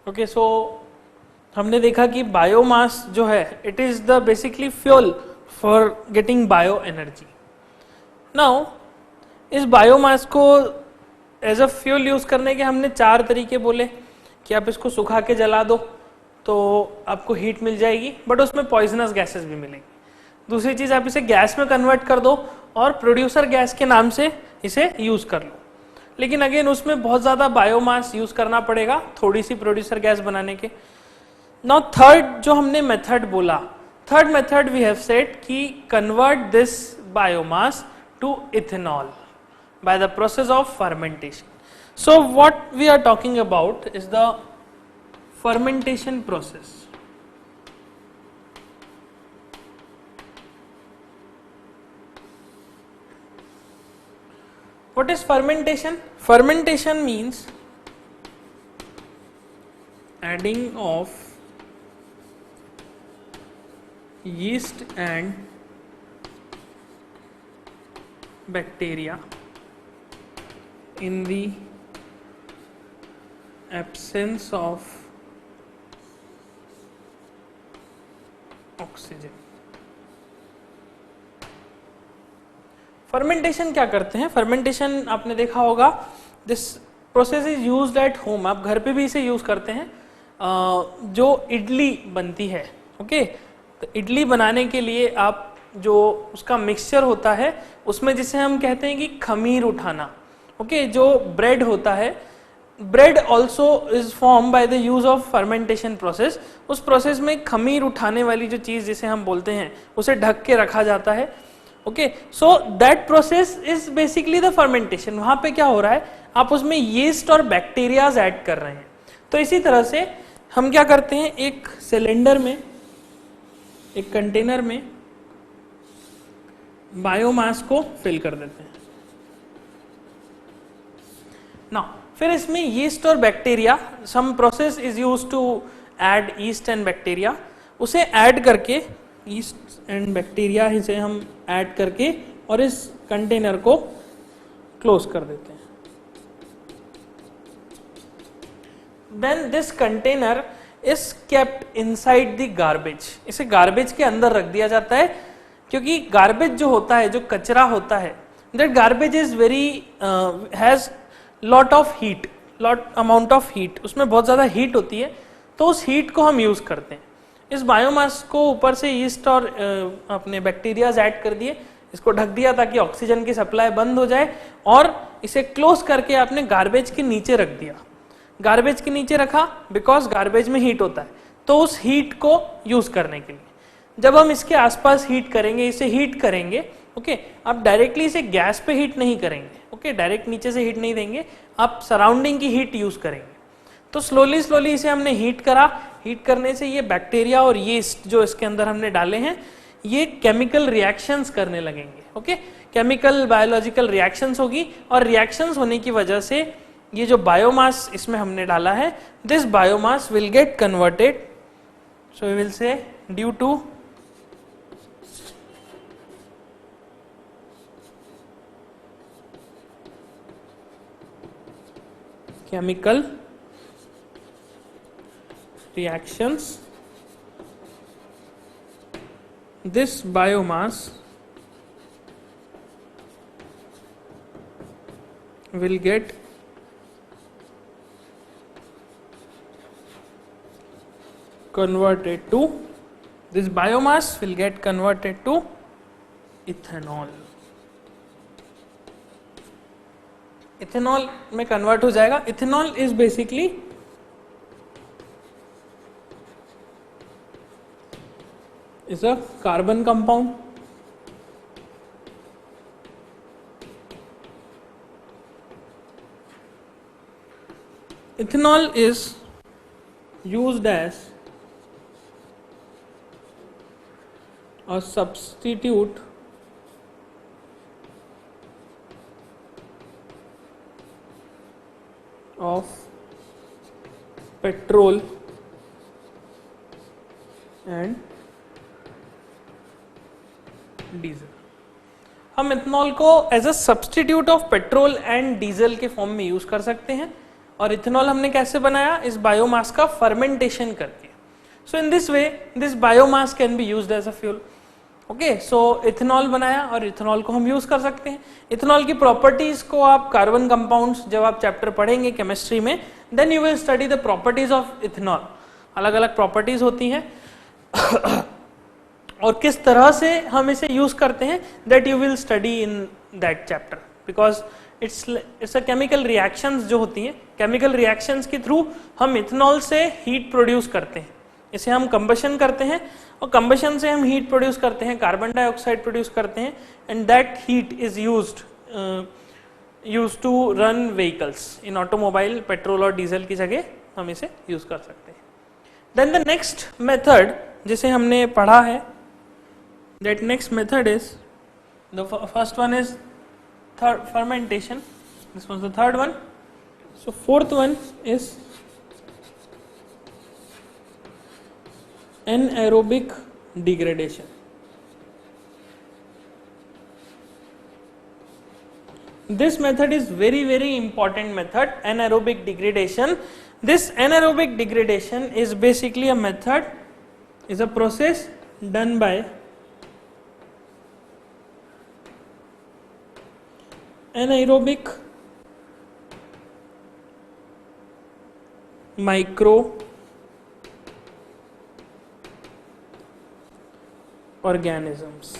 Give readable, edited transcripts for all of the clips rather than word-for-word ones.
Okay, सो हमने देखा कि बायोमास जो है it is the basically fuel for getting bio energy. Now इस बायोमास को एज अ फ्यूल यूज करने के हमने 4 तरीके बोले कि आप इसको सुखा के जला दो तो आपको हीट मिल जाएगी, बट उसमें पॉइजनस गैसेस भी मिलेंगी। दूसरी चीज, आप इसे गैस में कन्वर्ट कर दो और प्रोड्यूसर गैस के नाम से इसे यूज कर लो, लेकिन अगेन उसमें बहुत ज्यादा बायोमास यूज करना पड़ेगा थोड़ी सी प्रोड्यूसर गैस बनाने के। नाउ थर्ड जो हमने मेथड बोला, third method we have said कि convert this biomass to ethanol by the process of fermentation. So what we are talking about is the fermentation process. What is fermentation? Fermentation means adding of yeast and bacteria in the absence of oxygen. Fermentation क्या करते हैं? Fermentation आपने देखा होगा, this process is used at home, आप घर पे भी इसे यूज करते हैं। जो इडली बनती है, ओके, तो इडली बनाने के लिए आप जो उसका मिक्सचर होता है उसमें जिसे हम कहते हैं कि खमीर उठाना, ओके, जो ब्रेड होता है, bread also is form by the use of fermentation process. उस प्रोसेस में खमीर उठाने वाली जो चीज जिसे हम बोलते हैं उसे ढक के रखा जाता है, okay. So that process is basically the fermentation. वहां पे क्या हो रहा है, आप उसमें यीस्ट और बैक्टीरियाज ऐड कर रहे हैं। तो इसी तरह से हम क्या करते हैं, एक सिलेंडर में, एक कंटेनर में बायोमास को फिल कर देते हैं। ना फिर इसमें यीस्ट और bacteria, some process is used to add yeast and bacteria, उसे ऐड करके, यीस्ट एंड बैक्टीरिया इसे हम ऐड करके और इस कंटेनर को क्लोज कर देते हैं। Then this container is kept inside the garbage. इसे गार्बेज के अंदर रख दिया जाता है, क्योंकि गार्बेज जो होता है, जो कचरा होता है, that garbage is very has lot of heat, lot amount of heat, उसमें बहुत ज्यादा हीट होती है, तो उस हीट को हम यूज करते हैं। इस बायोमास को ऊपर से यीस्ट और अपने बैक्टीरियाज ऐड कर दिए, इसको ढक दिया ताकि ऑक्सीजन की सप्लाई बंद हो जाए, और इसे क्लोज करके आपने गार्बेज के नीचे रख दिया। गार्बेज के नीचे रखा बिकॉज गार्बेज में हीट होता है, तो उस हीट को यूज करने के लिए जब हम इसके आसपास हीट करेंगे, इसे हीट करेंगे, ओके, आप डायरेक्टली इसे गैस पे हीट नहीं करेंगे, ओके, डायरेक्ट नीचे से हीट नहीं देंगे, आप सराउंडिंग की हीट यूज करेंगे। तो स्लोली स्लोली इसे हमने हीट करा, हीट करने से ये बैक्टीरिया और यीस्ट जो इसके अंदर हमने डाले हैं, ये केमिकल रिएक्शंस करने लगेंगे, ओके, केमिकल बायोलॉजिकल रिएक्शंस होगी, और रिएक्शंस होने की वजह से ये जो बायोमास इसमें हमने डाला है, this biomass will get converted, so we will say due to chemical reactions, this biomass will get converted to, this biomass will get converted to ethanol। Ethanol में कन्वर्ट हो जाएगा। Ethanol is basically is a carbon compound, ethanol is used as a substitute of petrol and diesel. हम ethanol को as a substitute of petrol and diesel के form में use कर सकते हैं, और इथेनॉल हमने कैसे बनाया? इस बायोमास का फर्मेंटेशन करके. So in this way this biomass can be used as a fuel. Okay, so ethanol बनाया और इथेनॉल को हम यूज कर सकते हैं. इथेनॉल की प्रॉपर्टीज को आप कार्बन कंपाउंड्स जब आप चैप्टर पढ़ेंगे केमिस्ट्री में, then you will study the properties of ethanol. अलग अलग प्रॉपर्टीज होती हैं और किस तरह से हम इसे यूज करते हैं, that you will study in that chapter. Because it's a chemical reactions जो होती हैं, केमिकल रिएक्शंस के थ्रू हम इथेनॉल से हीट प्रोड्यूस करते हैं. इसे हम कंबशन करते हैं और कंबशन से हम हीट प्रोड्यूस करते हैं, कार्बन डाइऑक्साइड प्रोड्यूस करते हैं, and that heat is used to run vehicles. In automobile petrol और डीजल की जगह हम इसे यूज कर सकते हैं. देन द नेक्स्ट मेथड जिसे हमने पढ़ा है, that next method is the first one is fermentation. This was the third one. So fourth one is anaerobic degradation. This method is very important method, anaerobic degradation. This anaerobic degradation is basically a method, is a process done by anaerobic micro organisms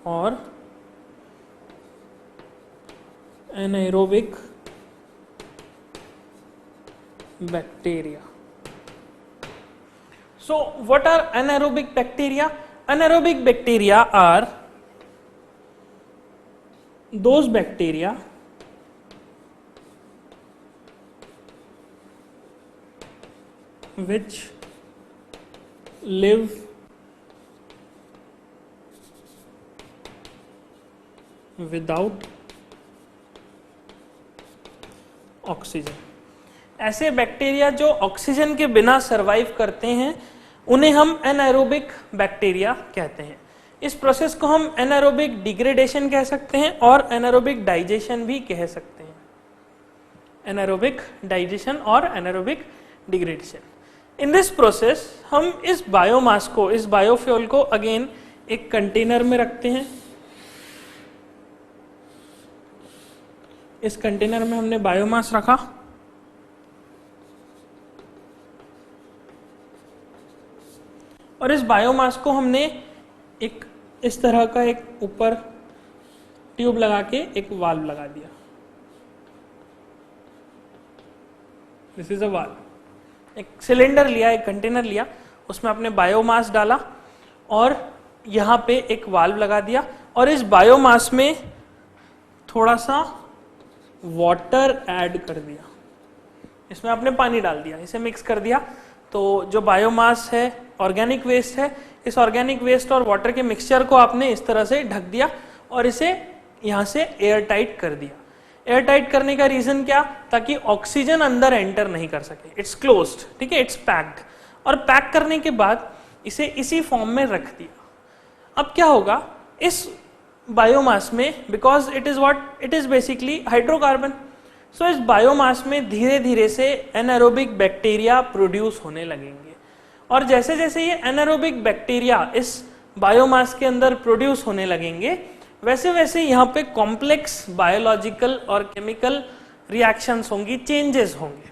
or anaerobic bacteria. So what are anaerobic bacteria? Anaerobic bacteria are those bacteria which live without oxygen. ऐसे bacteria जो oxygen के बिना survive करते हैं उन्हें हम एनाएरोबिक bacteria कहते हैं. इस प्रोसेस को हम एनाएरोबिक डिग्रेडेशन कह सकते हैं और एनाएरोबिक डाइजेशन भी कह सकते हैं. एनाएरोबिक डाइजेशन और एनाएरोबिक डिग्रेडेशन. इन दिस प्रोसेस हम इस बायोमास को, इस बायोफ्यूल को अगेन एक कंटेनर में रखते हैं. इस कंटेनर में हमने बायोमास रखा और इस बायोमास को हमने एक इस तरह का एक ऊपर ट्यूब लगा के एक वाल्व लगा दिया. This is a valve. एक सिलेंडर लिया, एक कंटेनर लिया, उसमें आपने बायोमास डाला और यहाँ पे एक वाल्व लगा दिया और इस बायोमास में थोड़ा सा वाटर ऐड कर दिया. इसमें आपने पानी डाल दिया, इसे मिक्स कर दिया. तो जो बायोमास है ऑर्गेनिक वेस्ट है, इस ऑर्गेनिक वेस्ट और वाटर के मिक्सचर को आपने इस तरह से ढक दिया और इसे यहाँ से एयर टाइट कर दिया. एयर टाइट करने का रीजन क्या? ताकि ऑक्सीजन अंदर एंटर नहीं कर सके. इट्स क्लोज्ड, ठीक है, इट्स पैक्ड. और पैक करने के बाद इसे इसी फॉर्म में रख दिया. अब क्या होगा इस बायोमास में, because it is what it is basically hydrocarbon. So इस बायोमास में धीरे धीरे से एनाएरोबिक बैक्टीरिया प्रोड्यूस होने लगेंगे और जैसे जैसे ये एनाएरोबिक बैक्टीरिया इस बायोमास के अंदर प्रोड्यूस होने लगेंगे वैसे वैसे यहाँ पे कॉम्प्लेक्स बायोलॉजिकल और केमिकल रिएक्शंस होंगी, चेंजेस होंगे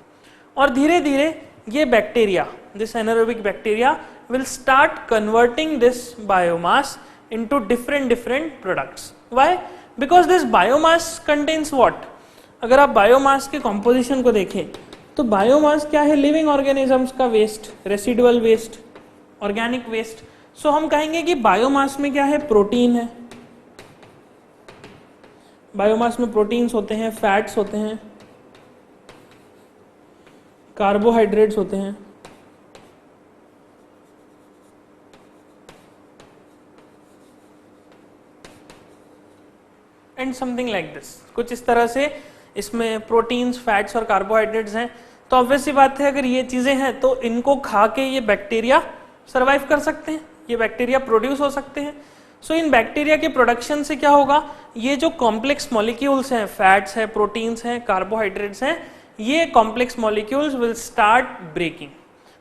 और धीरे धीरे ये bacteria, this anaerobic bacteria will start converting this biomass into different products. Why? Because this biomass contains what? अगर आप बायोमास के कॉम्पोजिशन को देखें तो बायोमास क्या है? लिविंग ऑर्गेनिजम्स का waste, residual waste, organic waste. So हम कहेंगे कि बायोमास में क्या है? प्रोटीन है. बायोमास में प्रोटीन्स होते हैं, फैट्स होते हैं, कार्बोहाइड्रेट्स होते हैं, एंड समथिंग लाइक दिस. कुछ इस तरह से इसमें प्रोटीन्स, फैट्स और कार्बोहाइड्रेट्स हैं. तो ऑब्वियस सी बात है अगर ये चीजें हैं तो इनको खा के ये बैक्टीरिया सरवाइव कर सकते हैं, ये बैक्टीरिया प्रोड्यूस हो सकते हैं. सो इन बैक्टीरिया के प्रोडक्शन से क्या होगा, ये जो कॉम्प्लेक्स मॉलिक्यूल्स हैं, फैट्स हैं, प्रोटीन्स हैं, कार्बोहाइड्रेट्स हैं, ये complex molecules will start breaking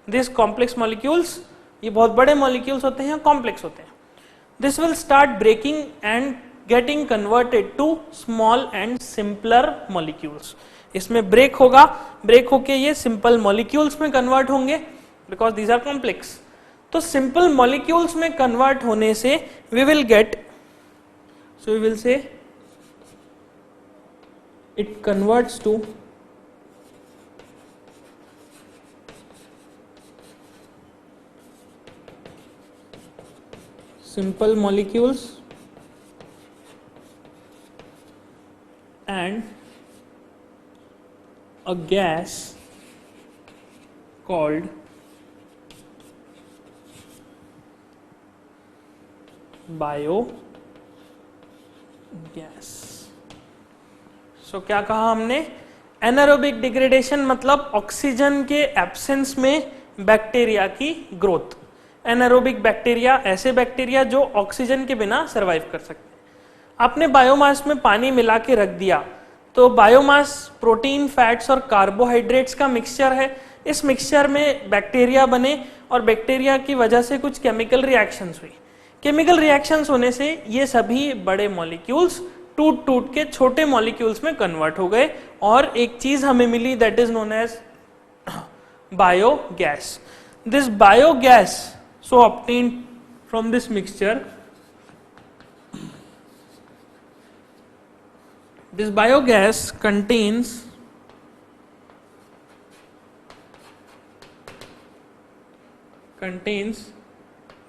this complex molecules. ये बहुत बड़े मॉलिक्यूल्स होते हैं, कॉम्प्लेक्स होते हैं। This will start breaking and getting converted to small and simpler molecules. इसमें ब्रेक होगा, ब्रेक होके ये सिंपल मॉलिक्यूल्स में कन्वर्ट होंगे बिकॉज दीज आर कॉम्प्लेक्स। तो सिंपल मॉलिक्यूल्स में कन्वर्ट होने से we will get, so we will say it converts to simple molecules and a gas called biogas. So क्या कहा हमने, एनारोबिक डिग्रेडेशन मतलब ऑक्सीजन के एब्सेंस में बैक्टीरिया की ग्रोथ। एनारोबिक बैक्टीरिया ऐसे बैक्टीरिया जो ऑक्सीजन के बिना सरवाइव कर सकते हैं। आपने बायोमास में पानी मिला के रख दिया तो बायोमास प्रोटीन, फैट्स और कार्बोहाइड्रेट्स का मिक्सचर है। इस मिक्सचर में बैक्टीरिया बने और बैक्टीरिया की वजह से कुछ केमिकल रिएक्शंस हुई। केमिकल रिएक्शंस होने से ये सभी बड़े मॉलिक्यूल्स टूट टूट के छोटे मॉलिक्यूल्स में कन्वर्ट हो गए और एक चीज हमें मिली that is known as biogas. This biogas so obtained from this mixture, this biogas contains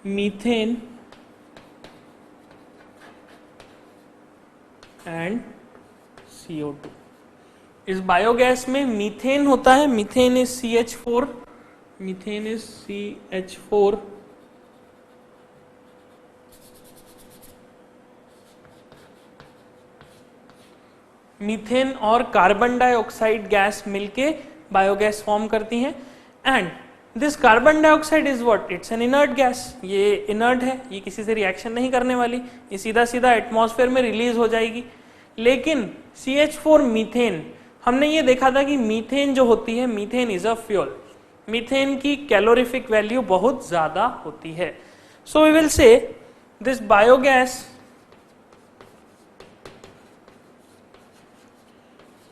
methane and CO2। इस बायोगैस में मीथेन होता है, methane is CH4, methane is CH4 methane और कार्बन डाइऑक्साइड गैस मिलके बायोगैस फॉर्म करती हैं। And this carbon dioxide is what, it's an inert gas. ये inert है, ये किसी से रिएक्शन नहीं करने वाली, ये सीधा सीधा एटमॉस्फेयर में रिलीज हो जाएगी। लेकिन CH4 मीथेन, हमने ये देखा था कि मीथेन जो होती है, methane is a fuel. Methane की कैलोरीफिक वैल्यू बहुत ज्यादा होती है। So we will say this biogas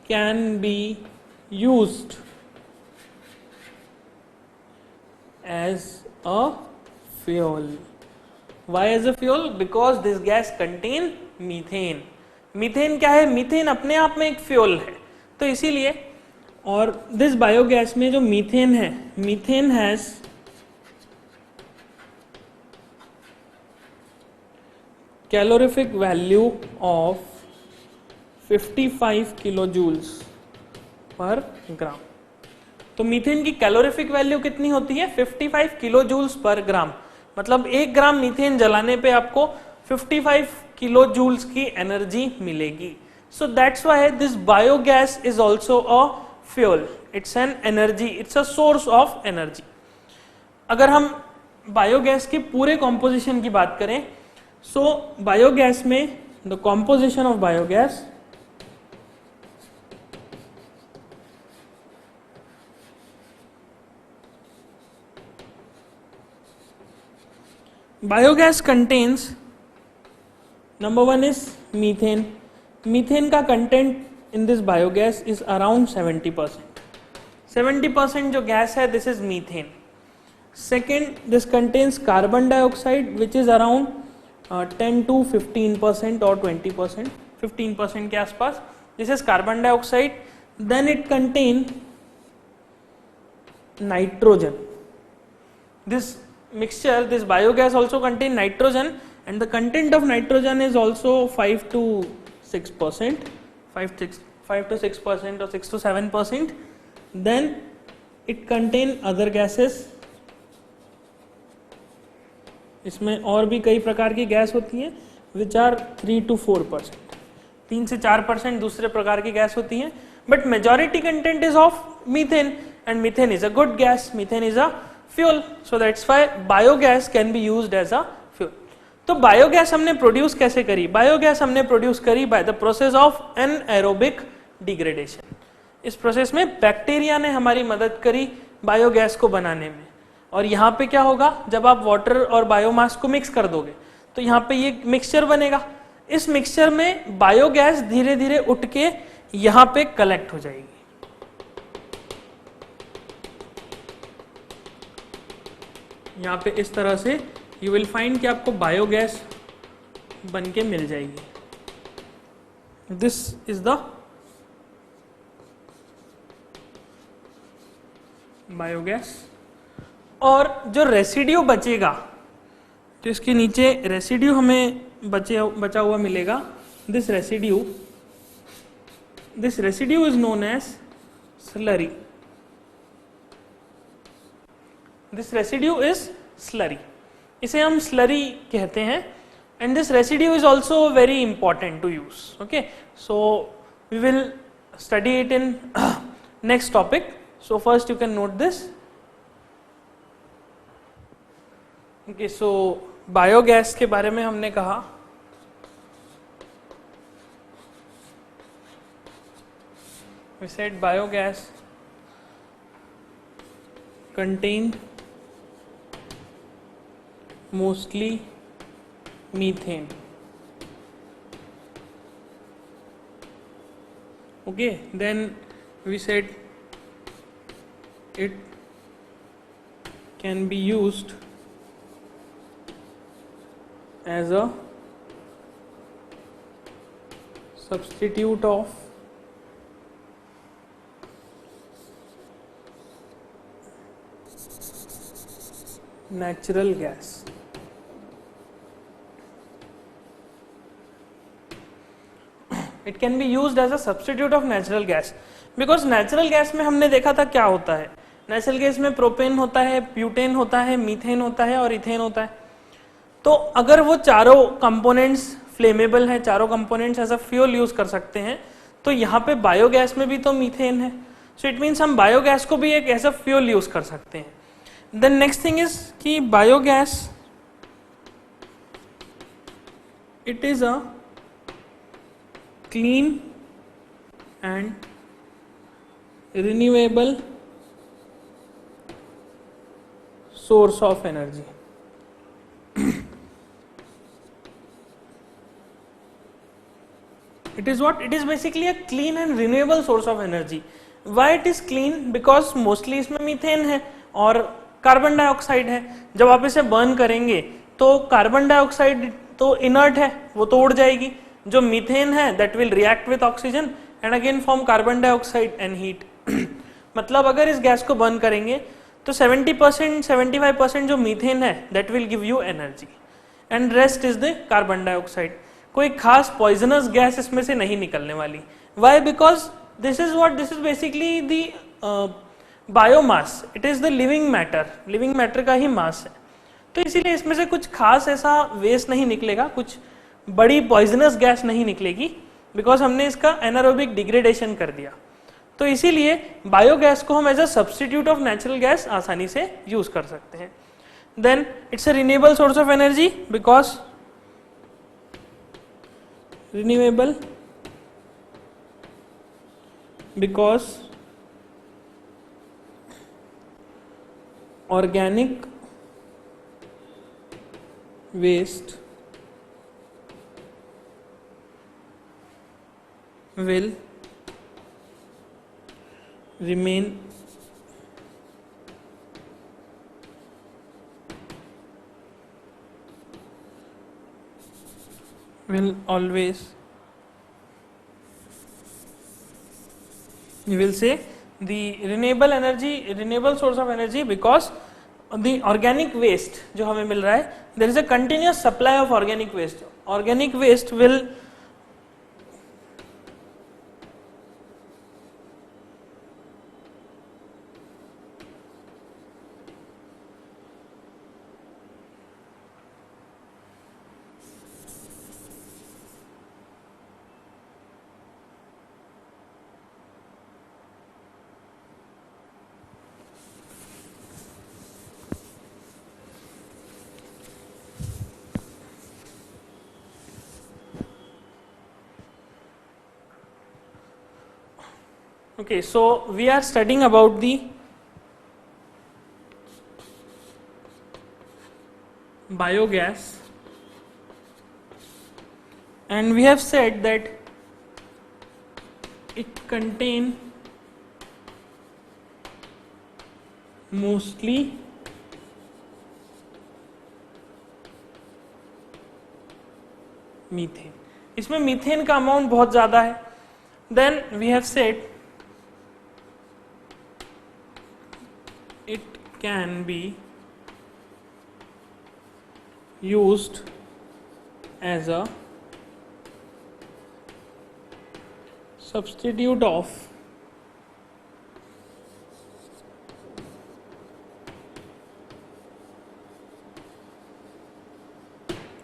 can be used as a fuel. Why as a fuel? Because this gas contain methane. Methane क्या है, मीथेन अपने आप में एक फ्यूल है, तो इसीलिए। और दिस बायोगैस में जो मीथेन है, methane has calorific value of 55 kilo joules per gram. तो मीथेन की कैलोरीफिक वैल्यू कितनी होती है, 55 किलो जूल्स पर ग्राम। मतलब 1 ग्राम मीथेन जलाने पे आपको 55 किलो जूल्स की एनर्जी मिलेगी। So that's why this biogas is also a fuel, it's an energy, it's a source of energy. अगर हम बायोगैस के पूरे कॉम्पोजिशन की बात करें, सो बायोगैस में the composition of biogas, biogas contains, number 1 is methane. Methane का content in this biogas is around 70%। 70% जो गैस है, this is methane. Second, this contains carbon dioxide which is around 10 to 15% और 20%, 15% के आसपास। This is carbon dioxide. Then it contain nitrogen. This mixture, this biogas also contain nitrogen, and the content of nitrogen is also 5 to 6%, 5 to 6% or 6 to 7%. Then it contain other gases. इसमें और भी कई प्रकार की gas होती हैं which are 3 to 4%, 3 से 4% दूसरे प्रकार की गैस होती हैं, but majority content is of methane, and methane is a good gas, methane is a fuel, so that's why biogas can be used as a fuel. तो biogas हमने produce कैसे करी? बायोगैस हमने प्रोड्यूस करी by the process of anaerobic degradation. इस process में bacteria ने हमारी मदद करी बायोगैस को बनाने में। और यहाँ पे क्या होगा, जब आप वाटर और बायोमास को मिक्स कर दोगे तो यहाँ पे ये मिक्सचर बनेगा। इस मिक्सचर में बायोगैस धीरे धीरे उठ के यहाँ पे कलेक्ट हो जाएगी। यहाँ पे इस तरह से यू विल फाइंड कि आपको बायोगैस बन के मिल जाएगी। This is the biogas. और जो रेसिड्यू बचेगा, तो इसके नीचे रेसिड्यू हमें बचा हुआ मिलेगा। This residue is known as slurry. This residue is slurry, इसे हम स्लरी कहते हैं। And this residue is also very important to use. Okay, so we will study it in next topic. So first you can note this. Okay, so biogas के बारे में हमने कहा। We said biogas contain mostly methane. Okay, then we said it can be used as a substitute of natural gas. It can be used as a substitute of natural gas because natural gas में हमने देखा था क्या होता है। Natural gas में propane होता है, ब्यूटेन होता है, मीथेन होता है और इथेन होता है। तो अगर वो चारों कंपोनेंट्स फ्लेमेबल हैं, चारों components as a fuel use कर सकते हैं, तो यहाँ पे बायोगैस में भी तो मीथेन है। सो इट मीन्स हम बायोगैस को भी एक एज अ फ्यूल यूज कर सकते हैं। देन नेक्स्ट थिंग इज कि biogas it is a clean and renewable source of energy. It is what? It is basically a clean and renewable source of energy. Why it is clean? Because mostly इसमें methane है और carbon dioxide है। जब आप इसे burn करेंगे तो carbon dioxide तो इनर्ट है, वो तो उड़ जाएगी। जो मीथेन है that will react with oxygen and again form carbon dioxide and heat. मतलब अगर इस गैस को बर्न करेंगे तो 70% 75% जो मीथेन है that will give you energy and rest is the carbon dioxide. कोई खास पॉइजनस गैस इसमें से नहीं निकलने वाली। Why? Because this is basically the biomass, it is the living matter का ही मास है। तो इसीलिए इसमें से कुछ खास ऐसा वेस्ट नहीं निकलेगा, कुछ बड़ी पॉइजनस गैस नहीं निकलेगी, बिकॉज हमने इसका एनारोबिक डिग्रेडेशन कर दिया। तो इसीलिए बायोगैस को हम as a substitute of natural gas आसानी से यूज कर सकते हैं। Then it's a renewable source of energy because renewable because organic waste will remain will always, you will say the renewable source of energy because the organic waste जो हमें मिल रहा है, there is a continuous supply of organic waste will Okay, so we are studying about the biogas, and we have said that it contain mostly methane. इसमें methane का amount बहुत ज्यादा है. Then we have said it can be used as a substitute of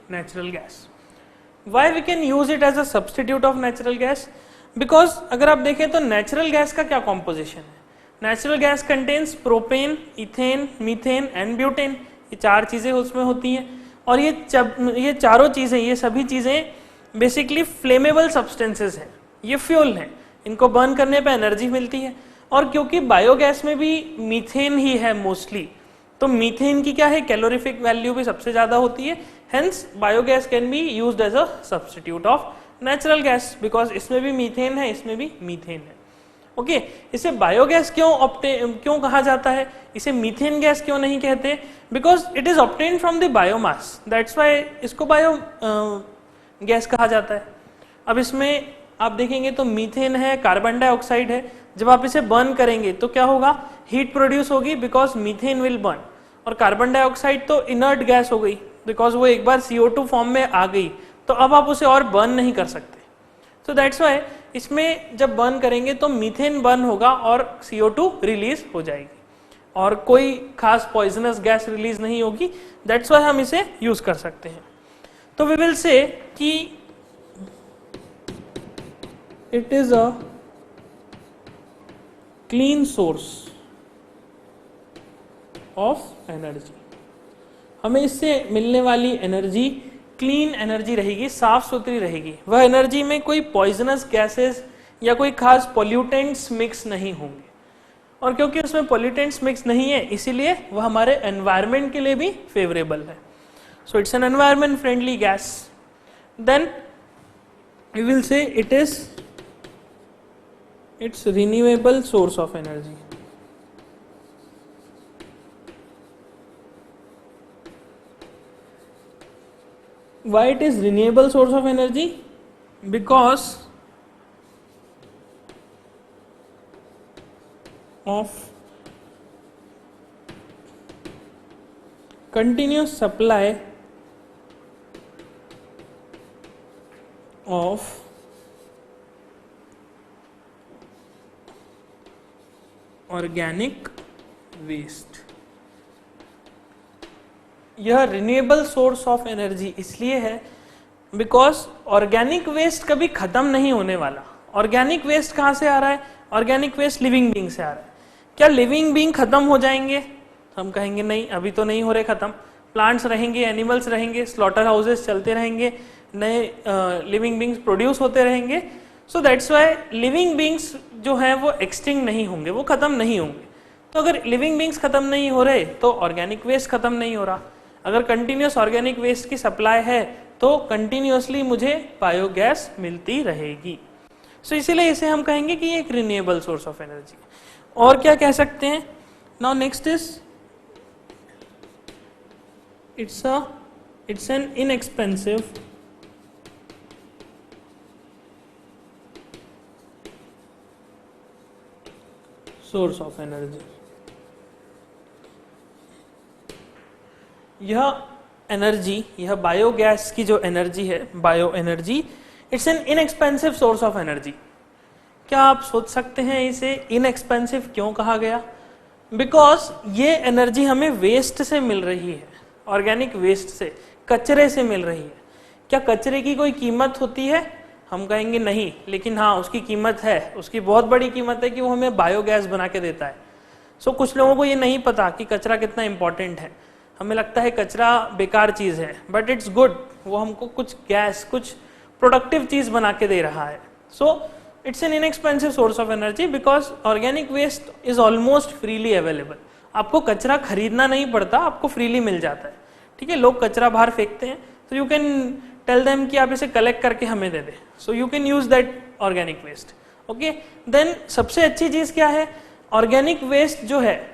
natural gas. Why we can use it as a substitute of natural gas? Because अगर आप देखें तो natural gas का क्या composition है? Natural gas contains propane, ethane, methane and butane. ये चार चीजें उसमें होती हैं और ये चारों चीजें, ये सभी चीजें बेसिकली फ्लेमेबल सब्सटेंसेस हैं. ये फ्यूल है, इनको बर्न करने पे एनर्जी मिलती है. और क्योंकि बायोगैस में भी मीथेन ही है मोस्टली, तो मीथेन की क्या है, कैलोरीफिक वैल्यू भी सबसे ज्यादा होती है. Hence biogas can be used as a substitute of natural gas, because इसमें भी मीथेन है, इसमें भी मीथेन है. ओके, इसे बायोगैस क्यों कहा जाता है, इसे मीथेन गैस क्यों नहीं कहते? Because it is obtain from the biomass, that's why इसको बायो गैस कहा जाता है. अब इसमें आप देखेंगे तो मीथेन है, कार्बन डाइऑक्साइड है. जब आप इसे बर्न करेंगे तो क्या होगा, हीट प्रोड्यूस होगी बिकॉज मीथेन विल बर्न. और कार्बन डाइऑक्साइड तो इनर्ट गैस हो गई बिकॉज वो एक बार CO2 फॉर्म में आ गई, तो अब आप उसे और बर्न नहीं कर सकते. सो दैट्स वाई इसमें जब बर्न करेंगे तो मीथेन बर्न होगा और CO2 रिलीज हो जाएगी और कोई खास पॉइजनस गैस रिलीज नहीं होगी. दैट्स वाई हम इसे यूज कर सकते हैं. तो वी विल से कि it is a clean source of energy. हमें इससे मिलने वाली एनर्जी क्लीन एनर्जी रहेगी, साफ सुथरी रहेगी. वह एनर्जी में कोई पॉइजनस गैसेस या कोई खास पॉल्यूटेंट्स मिक्स नहीं होंगे. और क्योंकि उसमें पॉल्यूटेंट्स मिक्स नहीं है, इसीलिए वह हमारे एनवायरमेंट के लिए भी फेवरेबल है. So it's an environment friendly gas. Then we will say it is its renewable source of energy. Why it is renewable source of energy? Because of continuous supply of organic waste. यह renewable source of energy इसलिए है because organic waste कभी खत्म नहीं होने वाला. Organic waste कहाँ से आ रहा है? ऑर्गेनिक वेस्ट लिविंग बीइंग से आ रहा है. क्या लिविंग बीइंग खत्म हो जाएंगे? हम कहेंगे नहीं, अभी तो नहीं हो रहे खत्म. प्लांट्स रहेंगे, एनिमल्स रहेंगे, स्लॉटर हाउसेस चलते रहेंगे, नए लिविंग बीइंग्स प्रोड्यूस होते रहेंगे. So that's why living beings जो है वो एक्सटिंक्ट नहीं होंगे, वो खत्म नहीं होंगे. तो अगर लिविंग बीइंग्स खत्म नहीं हो रहे तो ऑर्गेनिक वेस्ट खत्म नहीं हो रहा. अगर कंटिन्यूस ऑर्गेनिक वेस्ट की सप्लाई है तो कंटिन्यूसली मुझे बायोगैस मिलती रहेगी. सो इसीलिए इसे हम कहेंगे कि ये एक रिन्यूएबल सोर्स ऑफ एनर्जी. और क्या कह सकते हैं? Now next is it's an inexpensive source of energy. यह एनर्जी, यह बायोगैस की जो एनर्जी है, bio energy, it's an inexpensive source of energy. क्या आप सोच सकते हैं इसे इनएक्सपेंसिव क्यों कहा गया? बिकॉज ये एनर्जी हमें वेस्ट से मिल रही है, ऑर्गेनिक वेस्ट से, कचरे से मिल रही है. क्या कचरे की कोई कीमत होती है? हम कहेंगे नहीं, लेकिन हाँ उसकी कीमत है. उसकी बहुत बड़ी कीमत है कि वो हमें बायोगैस बना के देता है. सो कुछ लोगों को ये नहीं पता कि कचरा कितना इंपॉर्टेंट है. हमें लगता है कचरा बेकार चीज है, बट इट्स गुड. वो हमको कुछ गैस, कुछ प्रोडक्टिव चीज बना के दे रहा है. So it's an inexpensive source of energy because organic waste is almost freely available. आपको कचरा खरीदना नहीं पड़ता, आपको फ्रीली मिल जाता है। ठीक है, लोग कचरा बाहर फेंकते हैं, तो यू कैन टेल देम कि आप इसे कलेक्ट करके हमें दे दें, so you can use that organic waste. Okay, then सबसे अच्छी चीज क्या है, ऑर्गेनिक वेस्ट जो है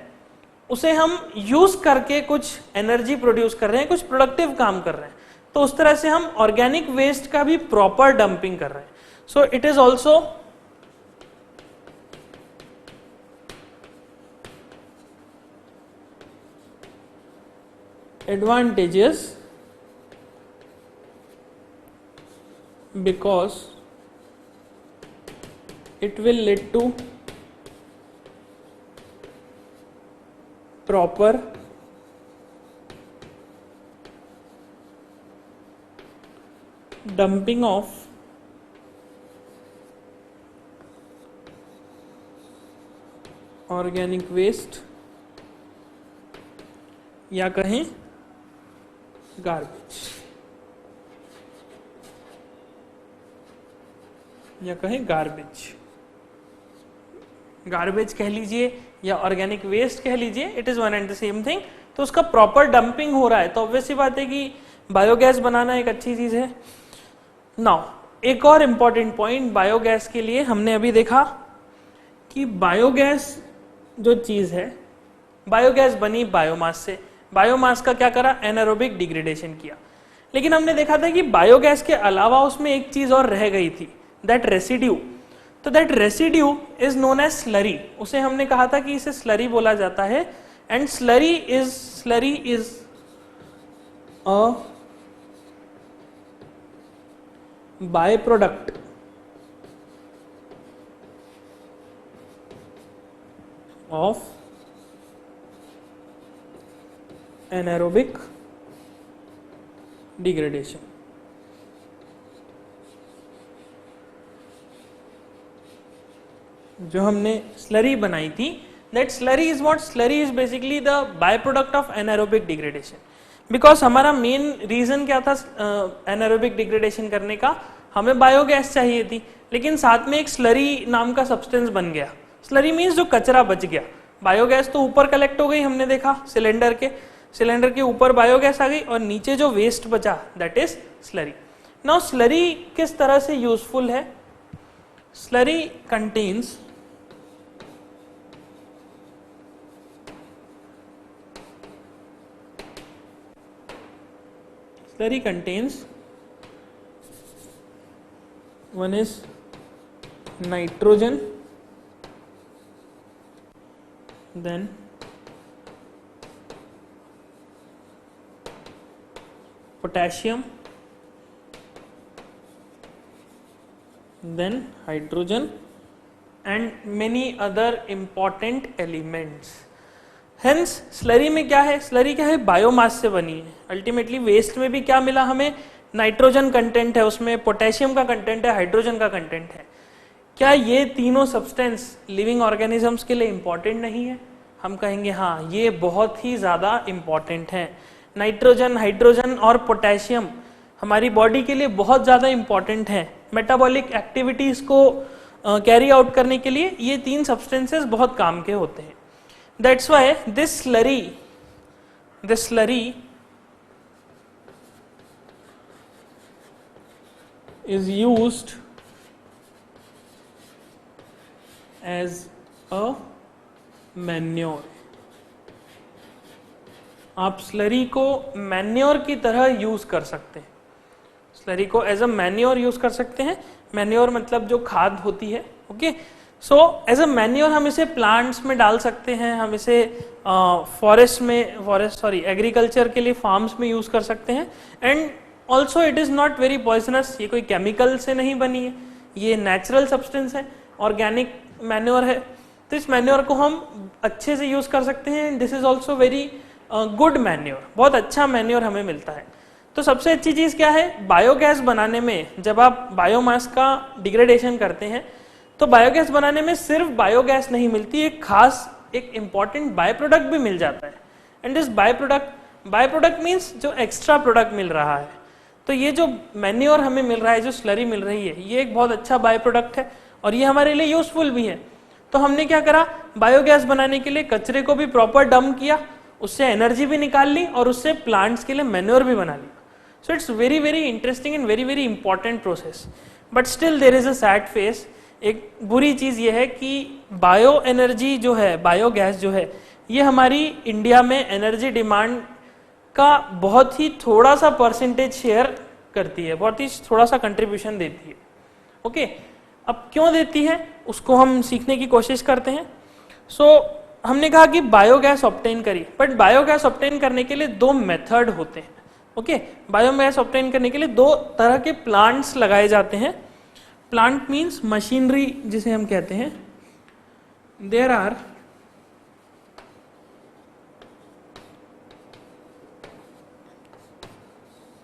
उसे हम यूज करके कुछ एनर्जी प्रोड्यूस कर रहे हैं, कुछ प्रोडक्टिव काम कर रहे हैं, तो उस तरह से हम ऑर्गेनिक वेस्ट का भी प्रॉपर डंपिंग कर रहे हैं। So it is also advantageous because it will lead to proper dumping of organic waste या कहें गार्बेज, या कहें गार्बेज कह लीजिए या ऑर्गेनिक वेस्ट कह लीजिए, it is one and the same thing. तो उसका प्रॉपर डंपिंग हो रहा है, तो ऑब्वियस सी बात है कि बायोगैस बनाना एक अच्छी चीज है। नाउ एक और इंपॉर्टेंट पॉइंट बायोगैस के लिए, हमने अभी देखा कि बायोगैस जो चीज है, बायोगैस बनी बायोमास से, बायोमास का क्या करा, एनारोबिक डिग्रेडेशन किया। लेकिन हमने देखा था कि बायोगैस के अलावा उसमें एक चीज और रह गई थी, दैट रेसिड्यू। तो that residue is known as slurry. उसे हमने कहा था कि इसे स्लरी बोला जाता है, and slurry is a by product of anaerobic degradation. जो हमने स्लरी बनाई थी, that slurry is what, slurry is basically the by product of anaerobic degradation. Because हमारा मेन रीजन क्या था एनारोबिक डिग्रेडेशन करने का, हमें बायोगैस चाहिए थी, लेकिन साथ में एक स्लरी नाम का सब्सटेंस बन गया। स्लरी मीन्स जो कचरा बच गया, बायोगैस तो ऊपर कलेक्ट हो गई, हमने देखा सिलेंडर के ऊपर बायोगैस आ गई, और नीचे जो वेस्ट बचा that is slurry. Now slurry किस तरह से यूजफुल है, slurry contains one is nitrogen, then potassium, then hydrogen and many other important elements. Hence slurry में क्या है, स्लरी क्या है, बायोमास से बनी है। अल्टीमेटली वेस्ट में भी क्या मिला हमें, नाइट्रोजन कंटेंट है उसमें, पोटेशियम का कंटेंट है, हाइड्रोजन का कंटेंट है। क्या ये तीनों सब्सटेंस लिविंग ऑर्गेनिजम्स के लिए इंपॉर्टेंट नहीं है? हम कहेंगे हाँ, ये बहुत ही ज्यादा इंपॉर्टेंट है। नाइट्रोजन, हाइड्रोजन और पोटेशियम हमारी बॉडी के लिए बहुत ज्यादा इंपॉर्टेंट है। मेटाबॉलिक एक्टिविटीज को कैरी आउट करने के लिए ये तीन सब्सटेंसेस बहुत काम के होते हैं। That's why this slurry is used as a manure. आप स्लरी को मैन्योर की तरह यूज कर सकते हैं, स्लरी को एज अ मैन्योर यूज कर सकते हैं। मैन्योर मतलब जो खाद होती है, okay. So as a manure हम इसे प्लांट्स में डाल सकते हैं, हम इसे एग्रीकल्चर के लिए फार्म्स में यूज कर सकते हैं। And also it is not very poisonous, ये कोई केमिकल से नहीं बनी है, ये नेचुरल सब्सटेंस है, ऑर्गेनिक मैन्योर है। तो इस मैन्योर को हम अच्छे से यूज कर सकते हैं। This is also very good manure, बहुत अच्छा मैन्योर हमें मिलता है। तो सबसे अच्छी चीज क्या है, बायोगैस बनाने में जब आप बायोमास का डिग्रेडेशन करते हैं तो बायोगैस बनाने में सिर्फ बायोगैस नहीं मिलती, एक खास एक इंपॉर्टेंट बाय प्रोडक्ट भी मिल जाता है। And this by product means जो एक्स्ट्रा प्रोडक्ट मिल रहा है। तो ये जो मैन्योर हमें मिल रहा है, जो स्लरी मिल रही है, ये एक बहुत अच्छा बाय प्रोडक्ट है। और ये हमारे लिए यूजफुल भी है। तो हमने क्या करा, बायोगैस बनाने के लिए कचरे को भी प्रॉपर डंप किया, उससे एनर्जी भी निकाल ली और उससे प्लांट्स के लिए मैन्योर भी बना लिया। So it's very very interesting and very very important process, but still there is a sad face. एक बुरी चीज ये है कि बायो एनर्जी जो है, बायोगैस जो है, ये हमारी इंडिया में एनर्जी डिमांड का बहुत ही थोड़ा सा परसेंटेज शेयर करती है, बहुत ही थोड़ा सा कंट्रीब्यूशन देती है। ओके, अब क्यों देती है उसको हम सीखने की कोशिश करते हैं। हमने कहा कि बायोगैस ऑब्टेन करी, बट बायोगैस ऑब्टेन करने के लिए दो मेथड होते हैं। ओके, बायोगैस ऑब्टेन करने के लिए दो तरह के प्लांट्स लगाए जाते हैं। प्लांट मीन्स मशीनरी जिसे हम कहते हैं। There are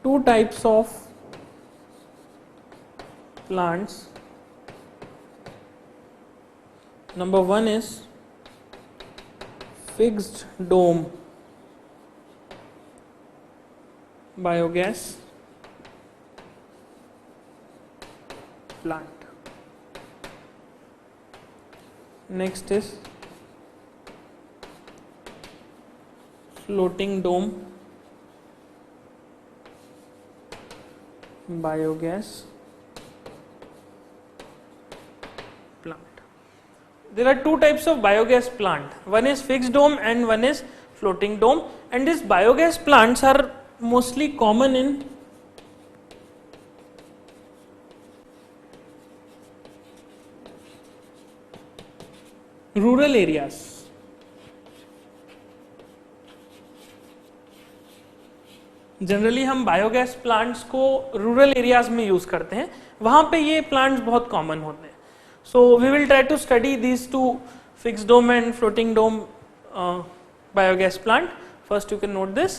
two types of plants. Number one is fixed dome biogas plant. Next is floating dome biogas plant. There are two types of biogas plant. One is fixed dome and one is floating dome, and these biogas plants are mostly common in rural areas. Generally हम biogas plants को rural areas में use करते हैं, वहां पे ये plants बहुत common होते हैं. So we will try to study these two fixed dome and floating dome biogas plant. First you can note this.